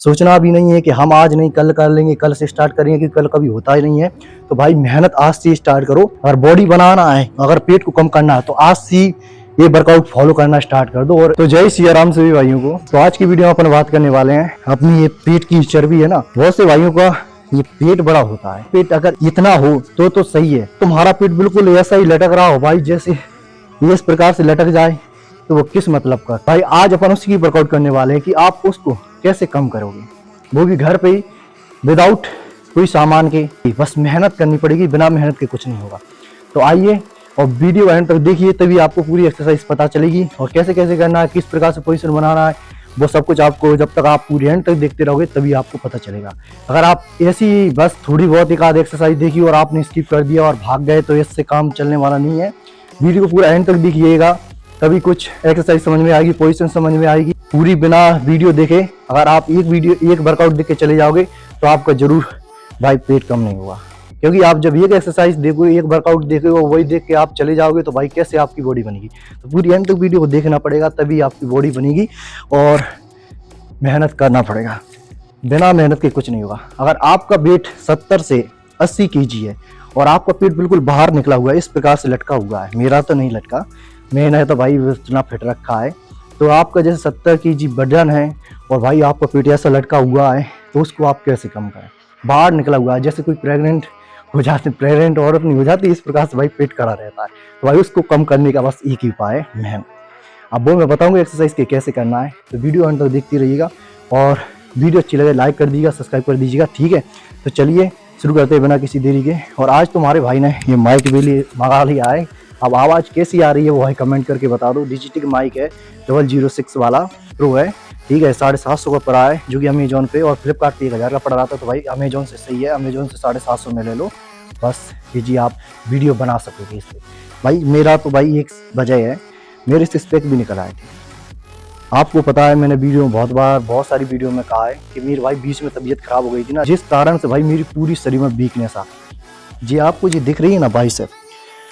सोचना भी नहीं है कि हम आज नहीं कल कर लेंगे, कल से स्टार्ट करेंगे, कि कल कभी होता ही नहीं है। तो भाई मेहनत आज से स्टार्ट करो। अगर बॉडी बनाना है, अगर पेट को कम करना है, तो आज से ये वर्कआउट फॉलो करना स्टार्ट कर दो। और तो जय सिया राम सभी भाइयों को। तो आज की वीडियो में अपन बात करने वाले हैं अपनी ये पेट की चर्बी है ना, बहुत से भाइयों का ये पेट बड़ा होता है। पेट अगर इतना हो तो सही है। तुम्हारा पेट बिल्कुल ऐसा ही लटक रहा हो भाई, जैसे ये इस प्रकार से लटक जाए तो वो किस मतलब का। भाई आज अपन उसकी वर्कआउट करने वाले हैं कि आप उसको कैसे कम करोगे, वो भी घर पे ही, विदाउट कोई सामान के। बस मेहनत करनी पड़ेगी, बिना मेहनत के कुछ नहीं होगा। तो आइए और वीडियो एंड तक देखिए, तभी आपको पूरी एक्सरसाइज पता चलेगी और कैसे कैसे करना है, किस प्रकार से पोजीशन बनाना है, वो सब कुछ आपको जब तक आप पूरी एंड तक देखते रहोगे तभी आपको पता चलेगा। अगर आप ऐसी बस थोड़ी बहुत एक आध एक्सरसाइज देखी और आपने स्किप कर दिया और भाग गए तो इससे काम चलने वाला नहीं है। वीडियो को पूरा एंड तक देखिएगा, तभी कुछ एक्सरसाइज समझ में आएगी, पोजीशन समझ में आएगी। पूरी बिना वीडियो देखे अगर आप एक वर्कआउट देख के चले जाओगे तो आपका जरूर भाई पेट कम नहीं होगा। क्योंकि आप जब एक एक्सरसाइज देखोगे, एक वर्कआउट देखोगे, वही देख के आप चले जाओगे तो भाई कैसे आपकी बॉडी बनेगी। तो पूरी एंड तक वीडियो को देखना पड़ेगा, तभी आपकी बॉडी बनेगी। और मेहनत करना पड़ेगा, बिना मेहनत के कुछ नहीं होगा। अगर आपका वेट 70 से 80 kg है और आपका पेट बिल्कुल बाहर निकला हुआ है, इस प्रकार से लटका हुआ है, मेरा तो नहीं लटका, मैंने तो भाई इतना फिट रखा है। तो आपका जैसे 70 kg वजन है और भाई आपका पेट ऐसा लटका हुआ है, तो उसको आप कैसे कम करें। बाहर निकला हुआ है, जैसे कोई प्रेग्नेंट औरत नहीं हो जाती, इस प्रकार से भाई पेट खड़ा रहता है। तो भाई उसको कम करने का बस एक ही उपाय है, मेहनत। अब वो मैं बताऊंगा एक्सरसाइज के कैसे करना है, तो वीडियो अंत तक देखती रहिएगा। और वीडियो अच्छी लगे लाइक कर दीजिएगा, सब्सक्राइब कर दीजिएगा, ठीक है। तो चलिए शुरू करते हैं बिना किसी देरी के। और आज तुम्हारे भाई ने ये माइक भी मंगा लिया है। अब आवाज़ कैसी आ रही है वो भाई कमेंट करके बता दो। डिजिटिक माइक है, 006 वाला प्रो है, ठीक है। 750 का पड़ा है, जो कि अमेजोन पे और फ्लिपकार्ट पे 1000 का पड़ रहा था। तो भाई अमेजोन से सही है, अमेजोन से 750 में ले लो, बस कीजिए, आप वीडियो बना सकोगे इससे। भाई मेरा तो भाई एक वजह है, मेरे से स्पेक भी निकल आए थे। आपको पता है, मैंने वीडियो में बहुत सारी वीडियो में कहा है कि मेरी भाई बीच में तबीयत खराब हो गई थी ना, जिस कारण से भाई मेरी पूरी शरीर में वीकनेस आ। जी आपको जी दिख रही है ना भाई साहब,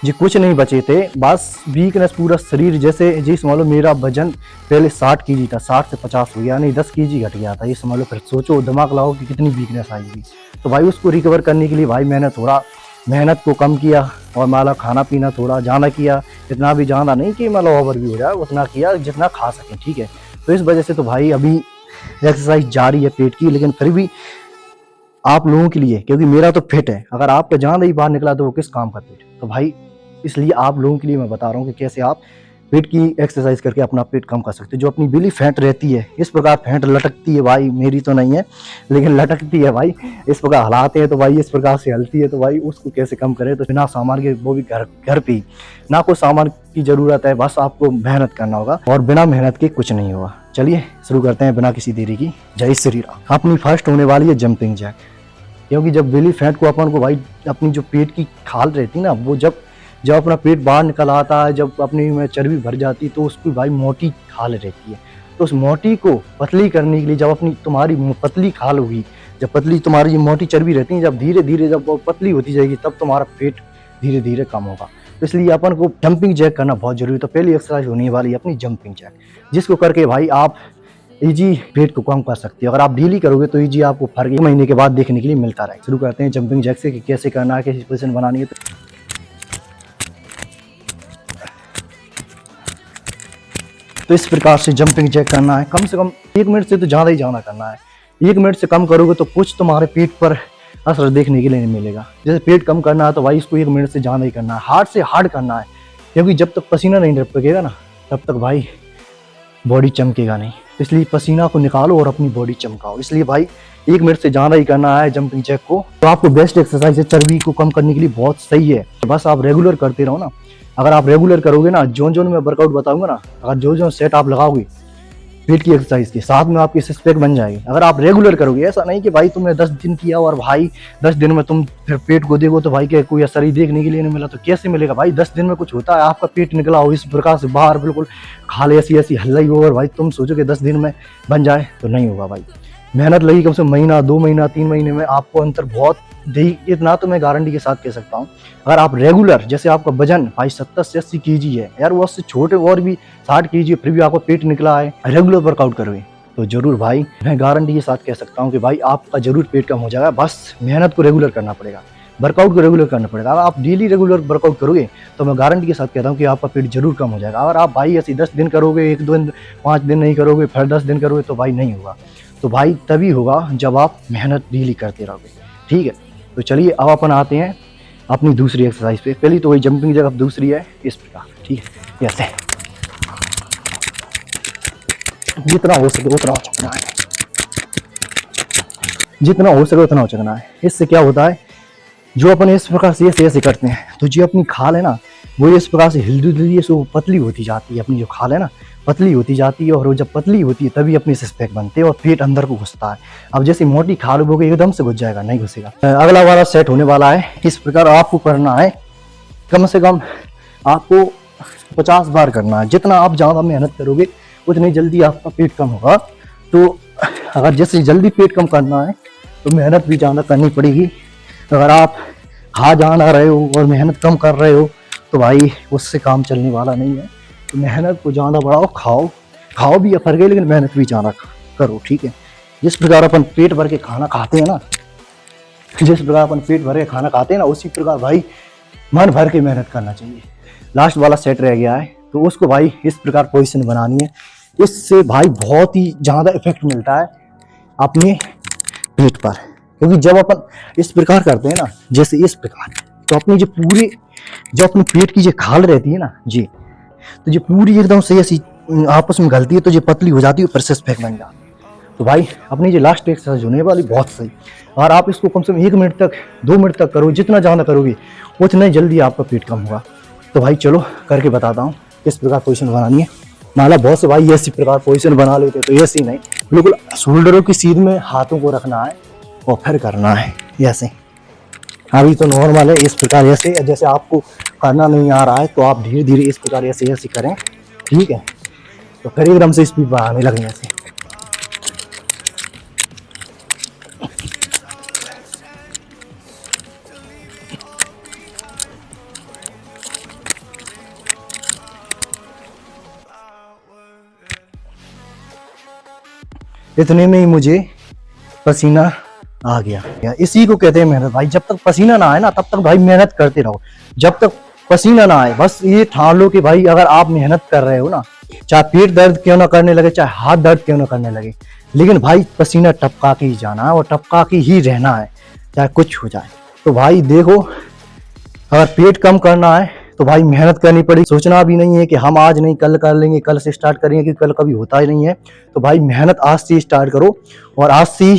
जी कुछ नहीं बचे थे, बस वीकनेस पूरा शरीर। जैसे जी समझ लो मेरा वजन पहले 60 kg था, 60 से 50 हो गया, नहीं 10 kg घट गया था, ये समझ लो। फिर सोचो, दिमाग लगाओ कि कितनी वीकनेस आएगी। तो भाई उसको रिकवर करने के लिए भाई मैंने थोड़ा मेहनत को कम किया और मतलब खाना पीना थोड़ा ज़्यादा किया। इतना भी ज़्यादा नहीं कि मतलब ओवर भी हो जाए, उतना किया जितना खा सकें, ठीक है। तो इस वजह से तो भाई अभी एक्सरसाइज जारी है पेट की, लेकिन फिर भी आप लोगों के लिए, क्योंकि मेरा तो फिट है, अगर आपका ज़्यादा ही बाहर निकला तो वो किस काम का पेट। तो भाई इसलिए आप लोगों के लिए मैं बता रहा हूँ कि कैसे आप पेट की एक्सरसाइज करके अपना पेट कम कर सकते हो। जो अपनी बिली फैट रहती है, इस प्रकार फैट लटकती है भाई, मेरी तो नहीं है लेकिन लटकती है भाई, इस प्रकार हलाते हैं तो भाई इस प्रकार से हलती है। तो भाई उसको कैसे कम करें, तो बिना सामान के, वो भी घर पे ही, ना कोई सामान की जरूरत है, बस आपको मेहनत करना होगा और बिना मेहनत के कुछ नहीं होगा। चलिए शुरू करते हैं बिना किसी देरी की। जय श्री राम। अपनी फर्स्ट होने वाली है जंपिंग जैक, क्योंकि जब बेली फैट को अपन को भाई अपनी जो पेट की खाल रहती है ना, वो जब अपना पेट बाहर निकल आता है, जब अपनी में चर्बी भर जाती है, तो उसकी भाई मोटी खाल रहती है। तो उस मोटी को पतली करने के लिए, जब अपनी तुम्हारी पतली खाल होगी, जब पतली तुम्हारी मोटी चर्बी रहती है, जब धीरे धीरे जब वो पतली होती जाएगी, तब तुम्हारा पेट धीरे धीरे कम होगा। तो इसलिए अपन को जंपिंग जैक करना बहुत जरूरी है। तो पहली एक्सरसाइज होने वाली है अपनी जंपिंग जैक, जिसको करके भाई आप इजी पेट को कम कर सकते हो। अगर आप डेली करोगे तो इजी आपको फर्क 1 महीने के बाद देखने के लिए मिलता रहे। शुरू करते हैं जंपिंग जैक से कि कैसे करना है, कैसी पोजीशन बनानी है। तो इस प्रकार से जंपिंग जैक करना है, कम से कम 1 मिनट से तो ज़्यादा ही ज़्यादा करना है। 1 मिनट से कम करोगे तो कुछ तुम्हारे पेट पर असर देखने के लिए नहीं मिलेगा। जैसे पेट कम करना है तो भाई इसको 1 मिनट से ज़्यादा ही करना है, हार्ड से हार्ड करना है, क्योंकि जब तक पसीना नहीं टपकेगा ना, तब तक भाई बॉडी चमकेगा नहीं। इसलिए पसीना को निकालो और अपनी बॉडी चमकाओ। इसलिए भाई 1 मिनट से ज़्यादा ही करना है जंपिंग जैक को। तो आपको बेस्ट एक्सरसाइज है, चर्बी को कम करने के लिए बहुत सही है। बस आप रेगुलर करते रहो ना। अगर आप रेगुलर करोगे ना, जोन मैं वर्कआउट बताऊंगा ना, अगर जो सेट आप लगाओगे पेट की एक्सरसाइज के साथ में, आपकी सिक्स पैक बन जाएगी। अगर आप रेगुलर करोगे, ऐसा नहीं कि भाई तुमने 10 दिन किया और भाई 10 दिन में तुम फिर पेट को देखो तो भाई क्या कोई असर ही देखने के लिए नहीं मिला, तो कैसे मिलेगा भाई। 10 दिन में कुछ होता है, आपका पेट निकला हो इस प्रकार से बाहर, बिल्कुल खाल ऐसी हल्ला ही हो, और भाई तुम सोचो कि 10 दिन में बन जाए, तो नहीं होगा भाई। मेहनत लगी कम से महीना, 2 महीना, 3 महीने में आपको अंतर बहुत इतना तो मैं गारंटी के साथ कह सकता हूँ। अगर आप रेगुलर, जैसे आपका वजन भाई 70 से 80 kg है यार, वो उससे छोटे और भी 60 kg, फिर भी आपको पेट निकला है, रेगुलर वर्कआउट करोगे तो जरूर भाई मैं गारंटी के साथ कह सकता हूँ कि भाई आपका जरूर पेट कम हो जाएगा। बस मेहनत को रेगुलर करना पड़ेगा, वर्कआउट को रेगुलर करना पड़ेगा। अगर आप डेली रेगुलर वर्कआउट करोगे तो मैं गारंटी के साथ कहता हूँ कि आपका पेट जरूर कम हो जाएगा। अगर आप भाई ऐसे 10 दिन करोगे, 1 दिन 5 दिन नहीं करोगे, फिर 10 दिन करोगे तो भाई नहीं होगा। तो भाई तभी होगा जब आप मेहनत डेली करते रहोगे, ठीक है। तो चलिए अब अपन आते हैं अपनी दूसरी एक्सरसाइज पे। पहली तो वही जंपिंग जगह, दूसरी है इस प्रकार, ठीक है। ऐसे जितना हो सके उतना उचकना है, जितना हो सके उतना उचकना है। इससे क्या होता है, जो अपन इस प्रकार से ऐसे करते हैं तो जो अपनी खाल है ना वो इस प्रकार से हिलदी से वो पतली होती जाती है। अपनी जो खाल है ना पतली होती जाती है, और वो जब पतली होती है तभी अपनी सिक्स पैक बनते हैं और पेट अंदर को घुसता है। अब जैसे मोटी खाल होगी एकदम से घुस जाएगा, नहीं घुसेगा। अगला वाला सेट होने वाला है। इस प्रकार आपको करना है, कम से कम आपको 50 बार करना है। जितना आप ज़्यादा मेहनत करोगे उतनी जल्दी आपका पेट कम होगा। तो अगर जैसे जल्दी पेट कम करना है तो मेहनत भी ज़्यादा करनी पड़ेगी। अगर आप खा जाना रहे हो और मेहनत कम कर रहे हो तो भाई उससे काम चलने वाला नहीं है। तो मेहनत को ज़्यादा बढ़ाओ, खाओ भी फर्क है लेकिन मेहनत भी ज़्यादा करो, ठीक है। जिस प्रकार अपन पेट भर के खाना खाते हैं ना, जिस प्रकार अपन पेट भर के खाना खाते हैं ना, उसी प्रकार भाई मन भर के मेहनत करना चाहिए। लास्ट वाला सेट रह गया है तो उसको भाई इस प्रकार पोजीशन बनानी है। इससे भाई बहुत ही ज़्यादा इफेक्ट मिलता है अपने पेट पर, क्योंकि जब अपन इस प्रकार करते हैं ना, जैसे इस प्रकार, तो अपनी जो अपने पेट की जो खाल रहती है ना जी, तो जो पूरी एकदम से ऐसी आपस में गलती है तो जो पतली हो जाती है, फिर से पैक बन जाती है। तो भाई अपनी जो लास्ट एक्सरसाइज होने वाली बहुत सही, और आप इसको कम से कम 1 मिनट तक 2 मिनट तक करो। जितना ज़्यादा करोगे उतना जल्दी आपका पेट कम होगा। तो भाई चलो करके बताता हूँ किस प्रकार पोजीशन बनानी है। माला बहुत से भाई ऐसी प्रकार पोजीशन बना लेते, तो ऐसी नहीं, बिल्कुल शोल्डरों की सीध में हाथों को रखना है और फिर करना है ऐसे। अभी तो नॉर्मल है इस प्रकार ऐसे, जैसे आपको करना नहीं आ रहा है तो आप धीरे धीरे इस प्रकार ऐसे करें, ठीक है। तो फिर एकदम से स्पीड बढ़ाने लगने से। इतने में ही मुझे पसीना आ गया। इसी को कहते हैं मेहनत भाई। जब तक पसीना ना आए ना तब तक भाई मेहनत करते रहो। जब तक पसीना ना आए बस ये ठान लो कि भाई अगर आप मेहनत कर रहे हो ना, चाहे पेट दर्द क्यों ना करने लगे, चाहे हाथ दर्द क्यों ना करने लगे, लेकिन भाई पसीना टपका के ही जाना है और टपका के ही रहना है, चाहे कुछ हो जाए। तो भाई देखो, अगर पेट कम करना है तो भाई मेहनत करनी पड़ेगी। सोचना भी नहीं है कि हम आज नहीं कल कर लेंगे, कल से स्टार्ट करेंगे, क्योंकि कल कभी होता ही नहीं है। तो भाई मेहनत आज से स्टार्ट करो, और आज से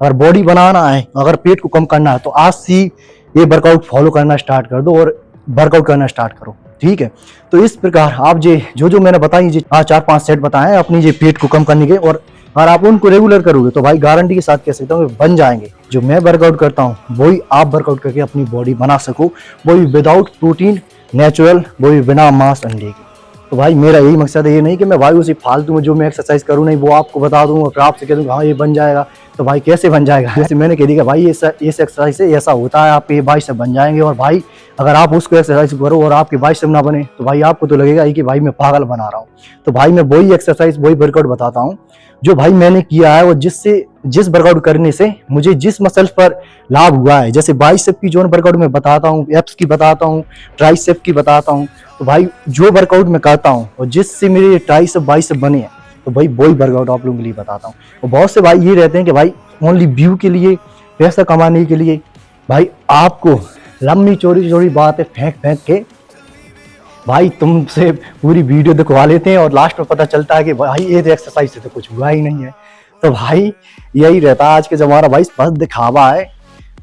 अगर बॉडी बनाना है, अगर पेट को कम करना है तो आज से ये वर्कआउट फॉलो करना स्टार्ट कर दो और वर्कआउट करना स्टार्ट करो, ठीक है। तो इस प्रकार आप जो मैंने बताई, 4-5 सेट बताए हैं अपनी पेट को कम करने के, और अगर आप उनको रेगुलर करोगे तो भाई गारंटी के साथ कह सकता हूँ बन जाएंगे। जो मैं वर्कआउट करता हूँ वही आप वर्कआउट करके अपनी बॉडी बना सको, वही विदाउट प्रोटीन, नेचुरल, वही बिना मांस अंडे के। तो भाई मेरा यही मकसद है, ये नहीं कि मैं भाई उसी फालतू में जो मैं एक्सरसाइज करूँ नहीं वो आपको बता दूँ और फिर आपसे कह दूँ हाँ ये बन जाएगा। तो भाई कैसे बन जाएगा? जैसे मैंने कह दिया भाई इस एक्सरसाइज से ऐसा होता है, आपके बाइसेप बन जाएंगे। और भाई अगर आप उसको एक्सरसाइज करो और आपके बाइसेप ना बने तो भाई आपको तो लगेगा कि भाई मैं पागल बना रहा हूँ। तो भाई मैं वही एक्सरसाइज वही वर्कआउट बताता हूँ जो भाई मैंने किया है, और जिस वर्कआउट करने से मुझे जिस मसल्स पर लाभ हुआ है। जैसे बाइसेप की जोन वर्कआउट में बताता हूँ, एप्स की बताता हूँ, ट्राइसेप की बताता हूँ। तो भाई जो वर्कआउट मैं करता हूँ और जिससे मेरे ट्राइसेप बाइसेप बने हैं, तो भाई वही वर्कआउट आप लोगों के लिए बताता हूँ। और बहुत से भाई ये रहते हैं कि भाई ओनली व्यू के लिए, पैसा कमाने के लिए भाई आपको लंबी चौड़ी चौड़ी बातें फेंक के भाई तुमसे पूरी वीडियो दिखवा लेते हैं, और लास्ट में पता चलता है कि भाई ये एक्सरसाइज से तो कुछ हुआ ही नहीं है। तो भाई यही रहता है आज के जमाना भाई, बस दिखावा है।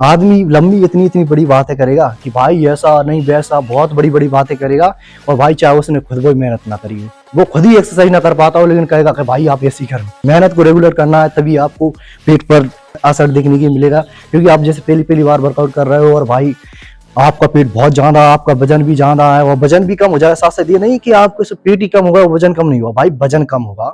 आदमी लंबी इतनी बड़ी बातें करेगा कि भाई ऐसा नहीं वैसा, बहुत बड़ी बड़ी बातें करेगा, और भाई चाहे उसने खुद वो मेहनत ना करी हो, वो खुद ही एक्सरसाइज ना कर पाता हो, लेकिन कहेगा कि भाई आप ऐसी करो। मेहनत को रेगुलर करना है तभी आपको पेट पर असर देखने की मिलेगा। क्योंकि आप जैसे पहली बार वर्कआउट कर रहे हो और भाई आपका पेट बहुत ज्यादा, आपका वजन भी ज्यादा है, और वजन भी कम हो जाएगा। साथ साथ ये नहीं कि आपको सिर्फ पेट ही कम होगा वजन कम नहीं होगा, भाई वजन कम होगा।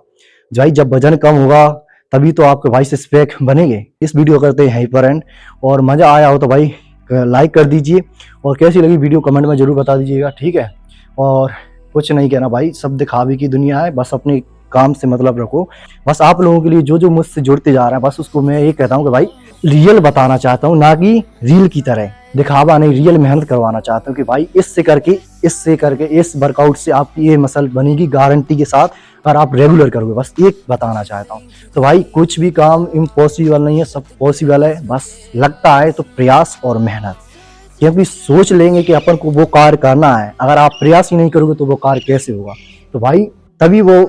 भाई जब वजन कम होगा तभी तो आपके भाई सिक्स पैक बनेंगे। इस वीडियो करते हैं यहीं पर एंड, और मजा आया हो तो भाई लाइक कर दीजिए, और कैसी लगी वीडियो कमेंट में जरूर बता दीजिएगा, ठीक है। और कुछ नहीं कहना भाई, सब दिखावे की दुनिया है, बस अपनी काम से मतलब रखो। बस आप लोगों के लिए जो जो मुझसे जुड़ते जा रहा है, बस उसको मैं ये कहता हूँ कि भाई रियल बताना चाहता हूँ, ना कि रील की तरह दिखावा नहीं, रियल मेहनत करवाना चाहता हूँ कि भाई इससे करके इस वर्कआउट से आपकी ये मसल बनेगी गारंटी के साथ, और आप रेगुलर करोगे। बस एक बताना चाहता हूँ। तो भाई कुछ भी काम इम्पॉसिबल नहीं है, सब पॉसिबल है, बस लगता है तो प्रयास और मेहनत। क्योंकि सोच लेंगे कि अपन को वो कार्य करना है, अगर आप प्रयास ही नहीं करोगे तो वो कार्य कैसे होगा। तो भाई तभी वो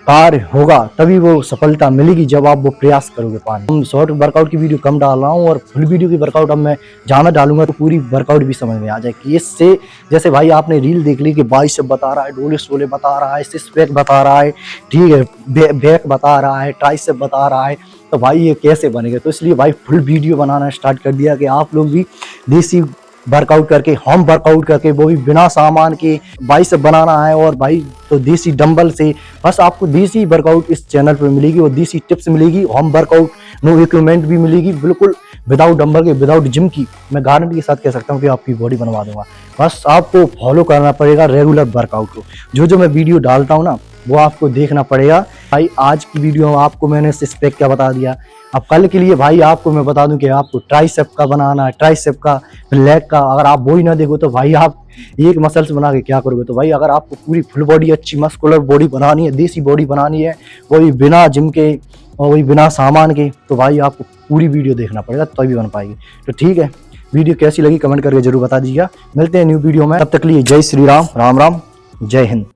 कार्य होगा, तभी वो सफलता मिलेगी जब आप वो प्रयास करोगे पाने। हम शॉर्ट वर्कआउट की वीडियो कम डाल रहा हूँ और फुल वीडियो की वर्कआउट अब मैं ज़्यादा डालूंगा तो पूरी वर्कआउट भी समझ में आ जाएगी। इससे जैसे भाई आपने रील देख ली कि बाइसेप बता रहा है, डोले शोले बता रहा है, सिक्स पैक बता रहा है, ठीक है, बैक बता रहा है, ट्राइसेप बता रहा है, तो भाई ये कैसे बनेगा। तो इसलिए भाई फुल वीडियो बनाना स्टार्ट कर दिया कि आप लोग भी देसी वर्कआउट करके, होम वर्कआउट करके, वो भी बिना सामान के बाइसेप बनाना है। और भाई तो देसी डंबल से, बस आपको देसी वर्कआउट इस चैनल पे मिलेगी, और देसी टिप्स मिलेगी, होम वर्कआउट नो इक्विपमेंट भी मिलेगी, बिल्कुल विदाउट डंबल के, विदाउट जिम की। मैं गारंटी के साथ कह सकता हूँ कि आपकी बॉडी बनवा दूंगा। बस आपको फॉलो करना पड़ेगा रेगुलर वर्कआउट को। जो मैं वीडियो डालता हूँ ना वो आपको देखना पड़ेगा। भाई आज की वीडियो में आपको मैंने सिक्स पैक का बता दिया, अब कल के लिए भाई आपको मैं बता दूं कि आपको ट्राइसेप का बनाना है, ट्राइसेप का, लेग का। अगर आप वो ही ना देखो तो भाई आप एक मसल्स बना के क्या करोगे। तो भाई अगर आपको पूरी फुल बॉडी, अच्छी मस्कुलर बॉडी बनानी है, देसी बॉडी बनानी है, वो भी बिना जिम के और वही बिना सामान के, तो भाई आपको पूरी वीडियो देखना पड़ेगा तभी बन पाएगी। तो ठीक है, वीडियो कैसी लगी कमेंट करके जरूर बता दीजिएगा। मिलते हैं न्यू वीडियो में, तब तक के लिए जय श्री राम, राम राम, जय हिंद।